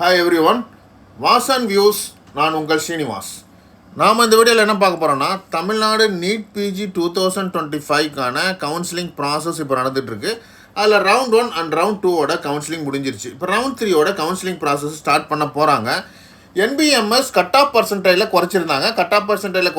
Hi everyone, was and views. நான் உங்கள் ஸ்ரீனிவாஸ். நாம் இந்த வீடியோவில் என்ன பார்க்க போகிறோன்னா, தமிழ்நாடு நீட் பிஜி 2025க்கான கவுன்சிலிங் ப்ராசஸ் இப்போ நடந்துகிட்ருக்கு. அதில் ரவுண்ட் 1 அண்ட் ரவுண்ட் 2ஓட கவுன்சிலிங் முடிஞ்சிருச்சு. இப்போ ரவுண்ட் 3ஓட கவுன்சிலிங் ப்ராசஸ் ஸ்டார்ட் பண்ண போகிறாங்க. என்பிஎம்எஸ் கட் ஆஃப் பர்சன்டேஜில் குறைச்சிருந்தாங்க. கட் ஆஃப் பர்சன்டேஜில்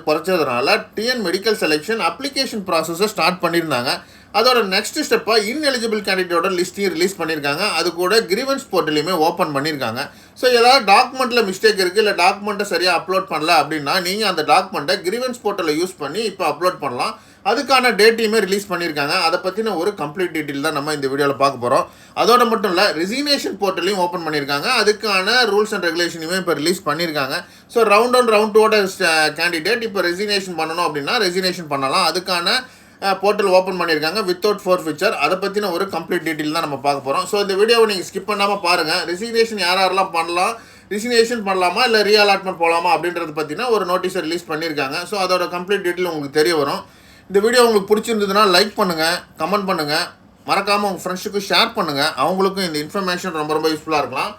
குறைச்சதுனால டிஎன் மெடிக்கல் செலெக்ஷன் அப்ளிகேஷன் ப்ராசஸை ஸ்டார்ட் பண்ணியிருந்தாங்க. அதோட நெக்ஸ்ட் ஸ்டெப்பாக இன்எலிஜிபிள் கேண்டிடேட்டோட லிஸ்ட்டையும் ரிலீஸ் பண்ணியிருக்காங்க. அது கூட கிரீவன்ஸ் போர்ட்டலையுமே ஓப்பன் பண்ணியிருக்காங்க. ஸோ ஏதாவது டாக்குமெண்ட்டில் மிஸ்டேக் இருக்குது, இல்லை டாக்குமெண்ட்டை சரியாக அப்லோட் பண்ணல அப்படின்னா நீங்கள் அந்த டாக்குமெண்ட்டை கிரீவன்ஸ் போர்ட்டலை யூஸ் பண்ணி இப்போ அப்லோட் பண்ணலாம். அதுக்கான டேட்டையுமே ரிலீஸ் பண்ணியிருக்காங்க. அதை பற்றின ஒரு கம்ப்ளீட் டீட்டெயில் தான் நம்ம இந்த வீடியோவில் பார்க்க போகிறோம். அதோட மட்டும் இல்லை, ரெசிக்னேஷன் போர்ட்டலையும் ஓப்பன் பண்ணியிருக்காங்க. அதுக்கான ரூல்ஸ் அண்ட் ரெகுலேஷனையுமே இப்போ ரிலீஸ் பண்ணியிருக்காங்க. ஸோ ரவுண்ட் 1 ரவுண்ட் 2ஓட கேண்டிடேட் இப்போ ரெசிக்னேஷன் பண்ணணும் அப்படின்னா ரெசிக்னேஷன் பண்ணலாம். அதுக்கான போர்ட்டல் ஓப்பன் பண்ணியிருக்காங்க வித்தவுட் ஃபோர்ஃபிச்சர். அதை பற்றின ஒரு கம்ப்ளீட் டீட்டெயில் தான் நம்ம பார்க்க போகிறோம். ஸோ இந்த வீடியோவை நீங்கள் ஸ்கிப் பண்ணாமல் பாருங்கள். ரெசிக்னேஷன் யாரெல்லாம் பண்ணலாம், ரெசிக்னேஷன் பண்ணலாமா இல்லை ரீஅலாட்மெண்ட் போகலாமா அப்படின்றத பற்றின ஒரு நோட்டீஸை ரிலீஸ் பண்ணியிருக்காங்க. ஸோ அதோட கம்ப்ளீட் டீட்டெயில் உங்களுக்கு தெரிய வரும். இந்த வீடியோ உங்களுக்கு பிடிச்சிருந்ததுன்னா லைக் பண்ணுங்கள், கமெண்ட் பண்ணுங்கள், மறக்காமல் உங்கள் ஃப்ரெண்ட்ஸுக்கு ஷேர் பண்ணுங்கள். அவங்களுக்கும் இந்த இன்ஃபர்மேஷன் ரொம்ப ரொம்ப யூஸ்ஃபுல்லாக இருக்கலாம்.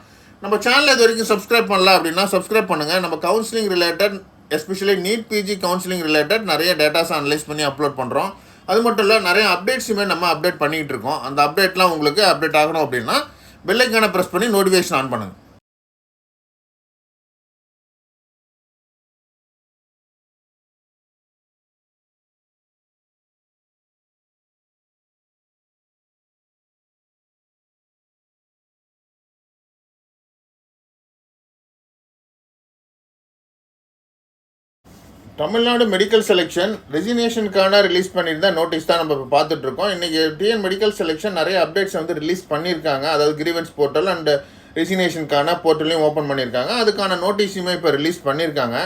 நம்ம சேனலில் இது வரைக்கும் சப்ஸ்கிரைப் பண்ணல அப்படின்னா சப்ஸ்கிரைப் பண்ணுங்கள். நம்ம counselling related, especially NEET PG counselling related நிறைய டேட்டாஸ் அனலைஸ் பண்ணி அப்லோட் பண்ணுறோம். அது மட்டும் இல்லை, நிறைய அப்டேட்ஸுமே நம்ம அப்டேட் பண்ணிக்கிட்டு இருக்கோம். அந்த அப்டேட்லாம் உங்களுக்கு அப்டேட் ஆகணும் அப்படின்னா பெல் ஐக்கானை ப்ரெஸ் பண்ணி நோட்டிஃபிகேஷன் ஆன் பண்ணுங்கள். தமிழ்நாடு மெடிக்கல் செலெக்ஷன் ரெசிக்னேஷனுக்கான ரிலீஸ் பண்ணியிருந்த நோட்டீஸ் தான் நம்ம இப்போ பார்த்துட்ருக்கோம். இன்றைக்கி டிஎன் மெடிக்கல் செலெக்ஷன் நிறைய அப்டேட்ஸ் வந்து ரிலீஸ் பண்ணியிருக்காங்க. அதாவது கிரீவன்ஸ் போர்ட்டல் அண்ட் ரெசிக்னேஷனுக்கான போர்ட்டலையும் ஓப்பன் பண்ணியிருக்காங்க. அதுக்கான நோட்டீஸுமே இப்போ ரிலீஸ் பண்ணியிருக்காங்க.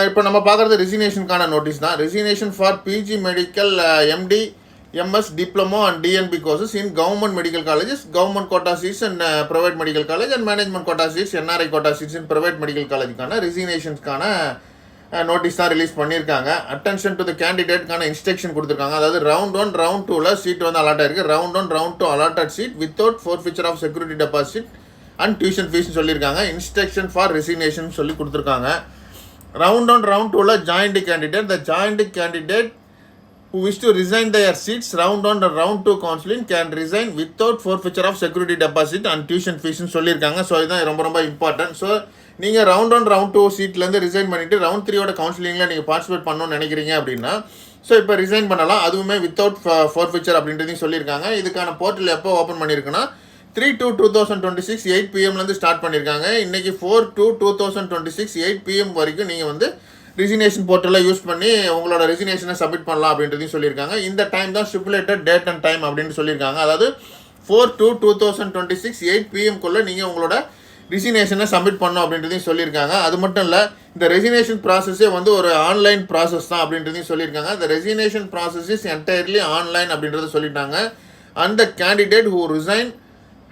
இப்போ நம்ம பார்க்குறது ரெசிக்னேஷனுக்கான நோட்டீஸ் தான். Resignation for PG medical MD MS diploma and DNB courses in government medical colleges, government quota seats and private medical college and management quota seats, NRI quota seeds in private medical காலேஜுக்கான ரெசிக்னேஷன்ஸ்க்கான notice தான் release பண்ணியிருக்காங்க. Attention to the கேண்டிடேட்கான instruction கொடுத்துருக்காங்க. அதாவது round 1 round 2ல் seat வந்து allot ஆயிருக்கு. Round 1 round 2 allotted seat without forfeiture of security deposit and tuition ஃபீஸ்னு சொல்லியிருக்காங்க. இன்ஸ்ட்ரக்ஷன் ஃபார் ரெசிக்னேஷன் சொல்லி கொடுத்துருக்காங்க. ரவுண்ட் 1 ரவுண்ட் 2ல் joint candidate, the joint candidate who wish to resign their seats round 1 and round 2 counseling can resign without forfeiture of security deposit and tuition fees னு சொல்லியிருக்காங்க. So இதுதான் ரொம்ப ரொம்ப important. So நீங்கள் round 1 round 2 சீட்லேருந்து resign பண்ணிவிட்டு round 3ஓட கவுன்சிலிங்கில் நீங்கள் participate பண்ணணும்னு நினைக்கிறீங்க அப்படின்னா ஸோ இப்போ ரிசைன் பண்ணலாம். அதுவுமே வித்தவுட் ஃபோர்ஃபிச்சர் அப்படின்றதையும் சொல்லியிருக்காங்க. இதுக்கான போர்ட்டல் எப்போ ஓப்பன் பண்ணியிருக்குன்னா 3/2/2026 8 PM ஸ்டார்ட் பண்ணியிருக்காங்க. இன்றைக்கி 4/2/2026 8 PM வரைக்கும் நீங்கள் வந்து ரெசிக்னேஷன் போர்ட்டலில் யூஸ் பண்ணி உங்களோட ரெசிக்னேஷனை சப்மிட் பண்ணலாம் அப்படின்றதையும் சொல்லியிருக்காங்க. இந்த டைம் தான் ஸ்டிப்புலேட்டட் டேட் அண்ட் டைம் அப்படின்னு சொல்லியிருக்காங்க. அதாவது 4/2/2026 8 PM நீங்கள் உங்களோட ரெசிக்னேஷனை சப்மிட் பண்ணணும் அப்படின்றதையும் சொல்லியிருக்காங்க. அது மட்டும் இல்லை, இந்த ரெசிக்னேஷன் ப்ராசஸே வந்து ஒரு ஆன்லைன் ப்ராசஸ் தான் அப்படின்றதையும் சொல்லியிருக்காங்க. இந்த resignation process is entirely online அப்படின்றத சொல்லிட்டாங்க. And the candidate who resign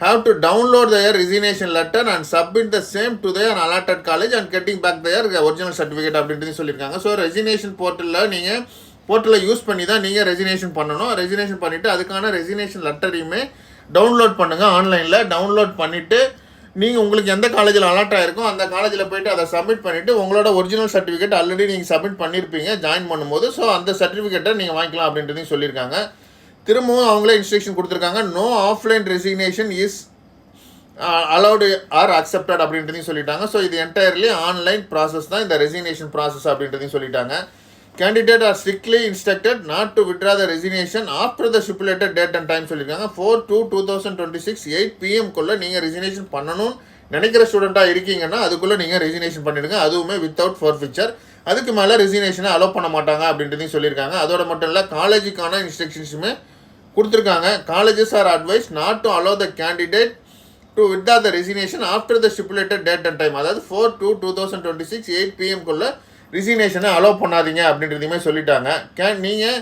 have to download their resignation letter and submit the same to their allotted college and getting back their original certificate அப்படின்றது சொல்லியிருக்காங்க. So resignation போர்ட்டலில் நீங்கள் போர்ட்டலை use பண்ணி தான் நீங்கள் resignation பண்ணணும். ரெசிக்னேஷன் பண்ணிவிட்டு அதுக்கான ரெசிக்னேஷன் லெட்டரையுமே டவுன்லோட் பண்ணுங்கள். ஆன்லைனில் டவுன்லோட் பண்ணிவிட்டு நீங்கள் உங்களுக்கு எந்த காலேஜில் அலாட் ஆகிருக்கோ அந்த காலேஜில் போய்ட்டு அதை சப்மிட் பண்ணிவிட்டு உங்களோட ஒரிஜினல் சர்டிஃபிகேட் ஆல்ரெடி நீங்கள் சப்மிட் பண்ணியிருப்பீங்க ஜாயின் பண்ணும்போது. ஸோ அந்த சர்டிஃபிகேட்டை நீங்கள் வாங்கிக்கலாம் அப்படின்றதையும் சொல்லியிருக்காங்க. திரும்பவும் அவங்களே இன்ஸ்ட்ரக்ஷன் கொடுத்துருக்காங்க. No offline resignation is allowed or accepted அப்படின்றதையும் சொல்லிட்டாங்க. ஸோ இது என்டையர்லி ஆன்லைன் ப்ராசஸ் தான் இந்த ரெசிக்னேஷன் ப்ராசஸ் அப்படின்றதையும் சொல்லிட்டாங்க. Candidate R strictly instructed not to withdraw the resignation after the stipulated date and time சொல்லியிருக்காங்க. 4/2/2026 8 PM நீங்கள் ரெசிக்னேஷன் பண்ணணும்னு நினைக்கிற ஸ்டூடெண்ட்டாக இருக்கீங்கன்னா அதுக்குள்ளே நீங்கள் ரெசிக்னேஷன் பண்ணிவிடுங்க. அதுவுமே வித்தவுட் ஃபோர்ஃபிச்சர். அதுக்கு மேலே ரெசிக்னேஷனை அலோவ் பண்ண மாட்டாங்க அப்படின்றதையும் சொல்லியிருக்காங்க. அதோட மட்டும் இல்லை, காலேஜுக்கான இன்ஸ்ட்ரக்ஷன்ஸுமே கொடுத்துருக்காங்க. Colleges are advised not to allow the candidate to withdraw the resignation after the stipulated date and time. அதாவது 4/2/2026 8 PM ரெசிக்னேஷனை அலோவ் பண்ணாதீங்க அப்படின்றதையுமே சொல்லிட்டாங்க. நீங்கள்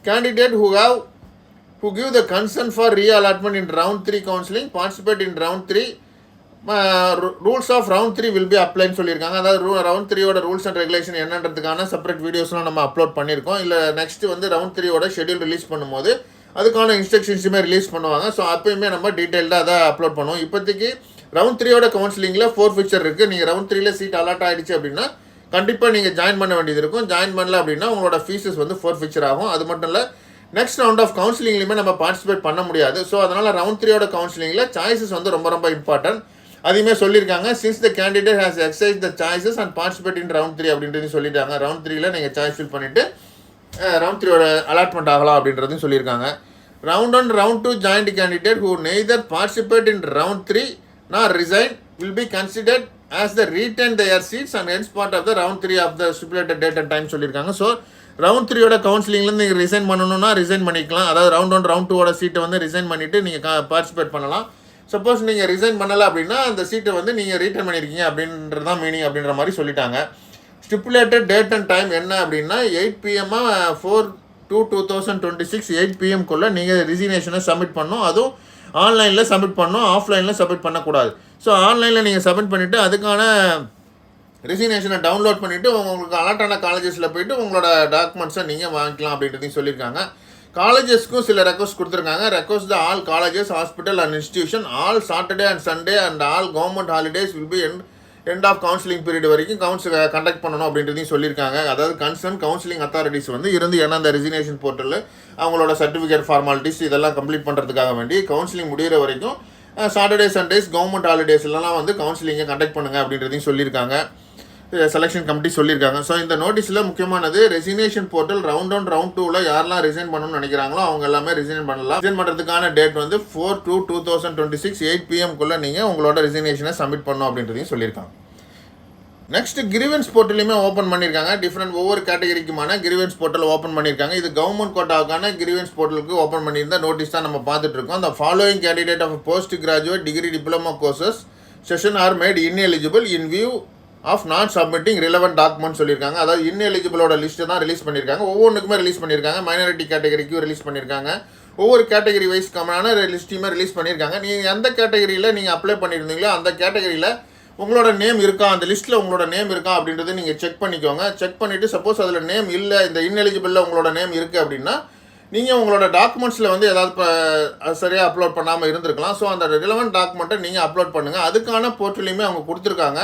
candidate who give the consent for re-allotment in round 3 counseling participate in round 3 rules of round 3 will be அப்ளைன்னு சொல்லியிருக்காங்க. அதாவது round 3ஓட rules and regulation என்னன்றதுக்கான separate வீடியோஸ்லாம் நம்ம அப்லோட் பண்ணியிருக்கோம். இல்லை நெக்ஸ்ட்டு வந்து ரவுண்ட் 3ஓட ஷெடியூல் ரிலீஸ் பண்ணும்போது அதுக்கான இன்ஸ்ட்ரக்ஷன்ஸுமே ரிலீஸ் பண்ணுவாங்க. ஸோ அப்போயுமே நம்ம டீட்டெயில்டாக அதை அப்லோட் பண்ணுவோம். இப்போதைக்கு ரவுண்ட் 3யோட கவுன்சிலிங்கில் 4 ஃபீச்சர் இருக்குது. நீங்கள் ரவுண்ட் 3ல சீட் அலாட் ஆகிடுச்சு அப்படின்னா கண்டிப்பாக நீங்கள் ஜாயின் பண்ண வேண்டியது இருக்கும். ஜாயின் பண்ணல அப்படின்னா உங்களோட ஃபீஸஸ் வந்து 4 ஃபீச்சர் ஆகும். அது மட்டும் இல்லை, நெக்ஸ்ட் ரவுண்ட் ஆஃப் கவுன்சிலிங்லையுமே நம்ம பார்ட்டிசிபேட் பண்ண முடியாது. ஸோ அதனால் ரவுண்ட் 3யோட கவுன்சிலிங்கில் சாய்ஸஸ் வந்து ரொம்ப ரொம்ப இம்பார்ட்டன்ட். அதையுமே சொல்லியிருக்காங்க. Since the candidate has exercise the choices and participate in round 3 அப்படின்றது சொல்லிட்டாங்க. ரவுண்ட் 3ல நீங்கள் சாய்ஸ் ஃபில் பண்ணிவிட்டு ரவுண்ட் 3யோட அலாட்மெண்ட் ஆகலாம் அப்படின்றதையும் சொல்லியிருக்காங்க. Round 1 round 2 joint candidate who neither participate in round 3 nor resign will be considered as the retain their seats and hence part of the round 3 of the stipulated date and time சொல்லியிருக்காங்க. So round 3யோட கவுன்சிலிங்லேருந்து நீங்கள் resign பண்ணணும்னா resign பண்ணிக்கலாம். அதாவது round 1 round 2ஓட சீட்டை வந்து resign பண்ணிவிட்டு நீங்கள் participate பண்ணலாம். சப்போஸ் நீங்கள் ரிசைன் பண்ணலை அப்படின்னா அந்த சீட்டை வந்து நீங்கள் ரீட்டைன் பண்ணியிருக்கீங்க அப்படின்றது தான் மீனிங் அப்படின்ற மாதிரி சொல்லிட்டாங்க. ஸ்டிப்புலேட்டட் டேட் அண்ட் டைம் என்ன அப்படின்னா 8 PM 4/2/2026 8 PM நீங்கள் ரிசிக்னேஷனை சப்மிட் பண்ணணும். அதுவும் ஆன்லைனில் சப்மிட் பண்ணணும், ஆஃப்லைனில் சப்மிட் பண்ணக்கூடாது. ஸோ ஆன்லைனில் நீங்கள் சப்மிட் பண்ணிவிட்டு அதுக்கான ரிசிக்னேஷனை டவுன்லோட் பண்ணிவிட்டு உங்களுக்கு அலாட்டான காலேஜஸில் போய்ட்டு உங்களோட டாக்குமெண்ட்ஸை நீங்கள் வாங்கிக்கலாம் அப்படின்றதையும் சொல்லியிருக்காங்க. காலேஜஸ்க்கும் சில ரெக்வஸ்ட் கொடுத்துருக்காங்க. Request the all colleges, hospital and institution all Saturday and Sunday and all government holidays will be end of counselling period வரைக்கும் கண்டக்ட் பண்ணணும் அப்படின்றதையும் சொல்லியிருக்காங்க. அதாவது கன்சர்ன் கவுன்சிலிங் அத்தாரிட்டிஸ் வந்து இருந்து ஏன்னா அந்த ரெசிக்னேஷன் போர்ட்டலில் அவங்களோட சர்டிஃபிகேட் ஃபார்மாலிட்டிஸ் இதெல்லாம் கம்ப்ளீட் பண்ணுறதுக்காக வேண்டி கவுன்சிலிங் முடிகிற வரைக்கும் சாட்டர்டே சண்டேஸ் கவர்மெண்ட் ஹாலிடேஸ்லாம் வந்து கவுன்சிலிங்கை கண்டக்ட் பண்ணுங்கள் அப்படின்றதையும் சொல்லியிருக்காங்க. செலெக்ஷன் கமிட்டி சொல்லியிருக்காங்க. ஸோ இந்த நோட்டீஸில் முக்கியமானது ரெசிக்னேஷன் போர்ட்டல் ரவுண்ட் 1 ரவுண்ட் 2ல யாரெல்லாம் ரிசைன் பண்ணணும்னு நினைக்கிறாங்களோ அவங்க எல்லாமே ரிசைன் பண்ணலாம். ரிசைன் பண்ணுறதுக்கான டேட் வந்து 4/2/2026 8 PM நீங்கள் உங்களோட ரெசிக்னேஷனை சப்மிட் பண்ணணும் அப்படின்றதையும் சொல்லியிருக்காங்க. நெக்ஸ்ட் கிரிவன்ஸ் போர்ட்டலையுமே ஓப்பன் பண்ணியிருக்காங்க. ஒவ்வொரு கேட்டகரிக்குமான கிரிவன்ஸ் போர்ட்டல் ஓப்பன் பண்ணியிருக்காங்க. இது கவர்மெண்ட் கோட்டாவுக்கான கிரிவன்ஸ் போர்ட்டலுக்கு ஓப்பன் பண்ணியிருந்த நோட்டீஸ் தான் நம்ம பார்த்துட்டு இருக்கோம். The following candidate of post graduate degree diploma courses session are made ineligible in view of not submitting relevant document சொல்லியிருக்காங்க. அதாவது இன்எலிஜிபிளோட லிஸ்ட்டு தான் ரிலீஸ் பண்ணியிருக்காங்க. ஒவ்வொன்றுக்குமே ரிலீஸ் பண்ணியிருக்காங்க. மைனாரிட்டி கேட்டகரிக்கும் ரிலீஸ் பண்ணியிருக்காங்க. ஒவ்வொரு கேட்டகரி வைஸ்க்கான லிஸ்ட்டையுமே ரிலீஸ் பண்ணியிருக்காங்க. நீங்கள் எந்த கேட்டகரியில் நீங்கள் அப்ளை பண்ணியிருந்தீங்களோ அந்த கேட்டகரியில் உங்களோட நேம் இருக்கா, அந்த லிஸ்ட்டில் உங்களோட நேம் இருக்கா அப்படின்றத நீங்கள் செக் பண்ணிக்கோங்க. செக் பண்ணிவிட்டு சப்போஸ் அதில் நேம் இல்லை, இந்த இன்எலிஜிபிளில் உங்களோட நேம் இருக்குது அப்படின்னா நீங்கள் உங்களோட டாக்குமெண்ட்ஸில் வந்து ஏதாவது சரியாக அப்லோட் பண்ணாமல் இருந்திருக்கலாம். ஸோ அந்த ரிலவெண்ட் டாக்குமெண்ட்டை நீங்கள் அப்லோட் பண்ணுங்கள். அதுக்கான போர்ட்டலையுமே அவங்க கொடுத்துருக்காங்க.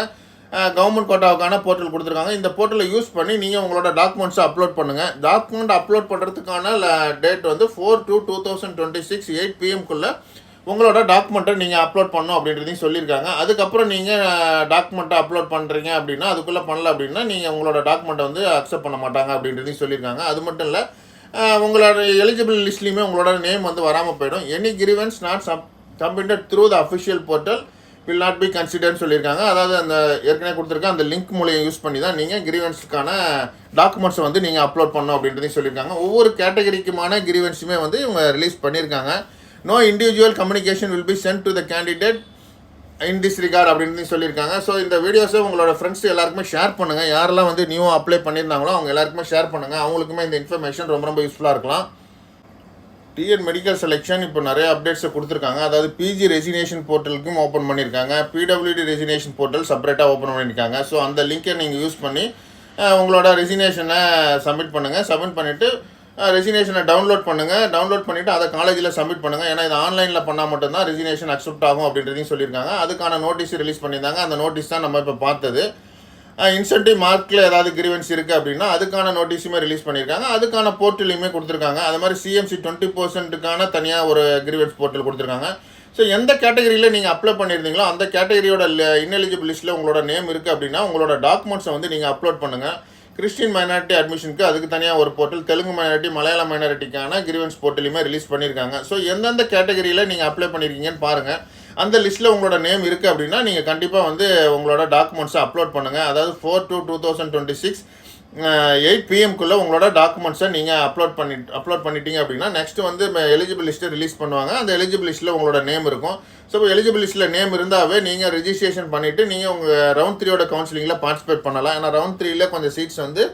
கவர்மெண்ட் கோட்டாவுக்கான போர்ட்டல் கொடுத்துருக்காங்க. இந்த போர்ட்டலை யூஸ் பண்ணி நீங்கள் உங்களோட டாக்குமெண்ட்ஸை அப்லோட் பண்ணுங்கள். டாக்குமெண்ட் அப்லோட் பண்ணுறதுக்கான டேட் வந்து 4/2/2026 8 PM உங்களோட டாக்குமெண்ட்டை நீங்கள் அப்லோட் பண்ணணும் அப்படின்றதையும் சொல்லியிருக்காங்க. அதுக்கப்புறம் நீங்கள் டாக்குமெண்ட்டை அப்லோட் பண்ணுறீங்க அப்படின்னா அதுக்குள்ளே பண்ணல அப்படின்னா நீங்கள் உங்களோட டாக்குமெண்ட்டை வந்து அக்செப்ட் பண்ண மாட்டாங்க அப்படின்றதையும் சொல்லியிருக்காங்க. அது மட்டும் இல்லை, உங்களோட எலிஜிபிள் லிஸ்ட்லேயுமே உங்களோட நேம் வந்து வராமல் போயிடும். Any grievance not submitted through the official portal will not be கன்சிடர்னு சொல்லியிருக்காங்க. அதாவது அந்த ஏற்கனவே கொடுத்துருக்க அந்த லிங்க் மூலியம் யூஸ் பண்ணி தான் நீங்கள் கிரிவன்ஸுக்கான டாக்குமெண்ட்ஸை வந்து நீங்கள் அப்லோட் பண்ணணும் அப்படின்றதையும் சொல்லியிருக்காங்க. ஒவ்வொரு கேட்டகரிக்குமான கிரிவன்ஸுமே வந்து இவங்க ரிலீஸ் பண்ணியிருக்காங்க. No individual communication will be sent to the candidate in this regard அப்படின்னு சொல்லியிருக்காங்க. ஸோ இந்த வீடியோஸை உங்களோட ஃப்ரெண்ட்ஸ் எல்லாருக்குமே ஷேர் பண்ணுங்கள். யாரெல்லாம் வந்து நியூவாக அப்ளை பண்ணியிருந்தாங்களோ அவங்க எல்லாருக்குமே ஷேர் பண்ணுங்கள். அவங்களுக்குமே இந்த இன்ஃபர்மேஷன் ரொம்ப ரொம்ப யூஸ்ஃபுல்லாக இருக்கலாம். டிஎன் மெடிக்கல் செலெக்ஷன் இப்போ நிறைய அப்டேட்ஸை கொடுத்துருக்காங்க. அதாவது பிஜி ரெசிக்னேஷன் போர்ட்டலுக்கும் ஓப்பன் பண்ணியிருக்காங்க. பிடபிள்யூடி ரெசிக்னேஷன் போர்ட்டல் செப்பரேட்டாக ஓப்பன் பண்ணியிருக்காங்க. ஸோ அந்த லிங்கை நீங்கள் யூஸ் பண்ணி உங்களோட ரெசிக்னேஷனை சப்மிட் பண்ணுங்கள். சப்மிட் பண்ணிவிட்டு ரெசிக்னேஷனை டவுன்லோட் பண்ணுங்கள். டவுன்லோட் பண்ணிவிட்டு அதை காலேஜில் சப்மிட் பண்ணுங்கள். ஏன்னா இது ஆன்லைனில் பண்ணால் மட்டும்தான் ரெசிக்னேஷன் அக்செப்ட் ஆகும் அப்படின்றதையும் சொல்லியிருக்காங்க. அதுக்கான நோட்டீஸ் ரிலீஸ் பண்ணியிருந்தாங்க. அந்த நோட்டீஸ் தான் நம்ம இப்போ பார்த்தது. இன்சென்டிவ் மார்க்கில் ஏதாவது கிரிவன்ஸ் இருக்குது அப்படின்னா அதுக்கான நோட்டீஸுமே ரிலீஸ் பண்ணியிருக்காங்க. அதுக்கான போர்ட்டலையுமே கொடுத்துருக்காங்க. அது மாதிரி சிஎம்சி 20% தனியாக ஒரு கிரிவன்ஸ் போர்ட்டல் கொடுத்துருக்காங்க. ஸோ எந்த கேட்டகரியில் நீங்கள் அப்ளை பண்ணியிருந்தீங்களோ அந்த கேட்டகரியோட இன்எலிஜிபிள் லிஸ்ட்டில் உங்களோட நேம் இருக்குது அப்படின்னா உங்களோட டாக்குமெண்ட்ஸை வந்து நீங்கள் அப்லோட் பண்ணுங்கள். கிறிஸ்டின் மைனாரிட்டி அட்மிஷனுக்கு அதுக்கு தனியாக ஒரு போர்ட்டல், தெலுங்கு மைனாரிட்டி மலையாள மைனாரிட்டிக்கான கிரிவன்ஸ் போர்ட்டலையுமே ரிலீஸ் பண்ணியிருக்காங்க. ஸோ எந்தெந்த கேட்டகரியில் நீங்கள் அப்ளை பண்ணியிருக்கீங்கன்னு பாருங்கள். அந்த லிஸ்ட்டில் உங்களோட நேம் இருக்குது அப்படின்னா நீங்கள் கண்டிப்பாக வந்து உங்களோட டாக்குமெண்ட்ஸை அப்லோட் பண்ணுங்கள். அதாவது 4/2/2026 8 PM உங்களோட டாக்குமெண்ட்ஸை நீங்கள் அப்லோட் பண்ணிட்டீங்க அப்படின்னா நெக்ஸ்ட்டு வந்து எலிஜிபிள் லிஸ்ட்டை ரிலீஸ் பண்ணுவாங்க. அந்த எலிஜிபிள் லிஸ்ட்டில் உங்களோட நேம் இருக்கும். ஸோ எலிஜிபிள் லிஸ்ட்டில் நேம் இருந்தாவே நீங்கள் ரிஜிஸ்ட்ரேஷன் பண்ணிவிட்டு நீங்கள் உங்கள் ரவுண்ட் 3யோட கவுன்சிலிங்கில் பார்ட்டிசிபேட் பண்ணலாம். ஏன்னா ரவுண்ட் 3ல கொஞ்சம் சீட்ஸ் வந்து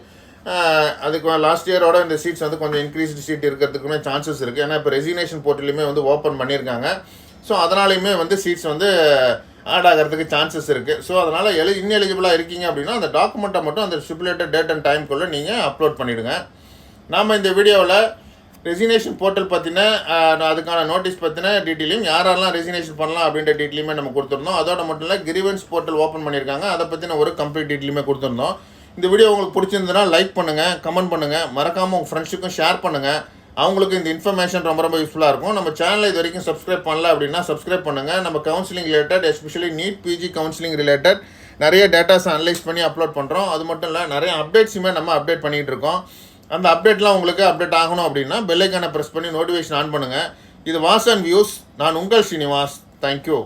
அதுக்கு லாஸ்ட் இயரோட இந்த சீட்ஸ் வந்து கொஞ்சம் இன்க்ரீஸ்டு சீட் இருக்கிறதுக்குமே சான்சஸ் இருக்குது. ஏன்னா இப்போ ரெசிக்னேஷன் போர்ட்டலையுமே வந்து ஓப்பன் பண்ணியிருக்காங்க. ஸோ அதனாலையுமே வந்து சீட்ஸ் வந்து ஆட் ஆகிறதுக்கு சான்சஸ் இருக்குது. ஸோ அதனால் இன்எலிஜிபிளாக இருக்கீங்க அப்படின்னா அந்த டாக்குமெண்ட்டை மட்டும் அந்த ஸ்டிப்புலேட்டட் டேட் அண்ட் டைம்குள்ளே நீங்கள் அப்லோட் பண்ணிவிடுங்க. நாம் இந்த வீடியோவில் ரெசினேஷன் போர்ட்டல் பற்றின அதுக்கான நோட்டீஸ் பற்றின டீட்டெயிலையும் யாரெல்லாம் ரெசினேஷன் பண்ணலாம் அப்படின்ற டீட்டெயிலுமே நம்ம கொடுத்துருந்தோம். அதோட மட்டும் இல்லை கிரீவன்ஸ் போர்ட்டல் ஓப்பன் பண்ணியிருக்காங்க, அதை பற்றின ஒரு கம்ப்ளீட் டீட்டெயிலுமே கொடுத்துருந்தோம். இந்த வீடியோ உங்களுக்கு பிடிச்சிருந்ததுன்னா லைக் பண்ணுங்கள், கமெண்ட் பண்ணுங்கள், மறக்காமல் உங்கள் ஃப்ரெண்ட்ஸுக்கும் ஷேர் பண்ணுங்கள். அவங்களுக்கு இந்த இன்ஃபர்மேஷன் ரொம்ப ரொம்ப யூஸ்ஃபுல்லாக இருக்கும். நம்ம சேனலை இது வரைக்கும் சப்ஸ்கிரைப் பண்ணல அப்படின்னா சப்ஸ்கிரைப் பண்ணுங்கள். நம்ம counselling related, especially NEET PG counselling related நிறைய டேட்டாஸை அனலைஸ் பண்ணி அப்லோட் பண்ணுறோம். அது மட்டும் இல்லை நிறைய அப்டேட்ஸுமே நம்ம அப்டேட் பண்ணிகிட்டு இருக்கோம். அந்த அப்டேட்லாம் உங்களுக்கு அப்டேட் ஆகணும் அப்படின்னா பெல் ஐக்கானை ப்ரெஸ் பண்ணி நோட்டிஃபிகேஷன் ஆன் பண்ணுங்கள். இது வாஸ் அண்ட் வியூஸ். நான் உங்கள் ஸ்ரீனிவாஸ். தேங்க்யூ.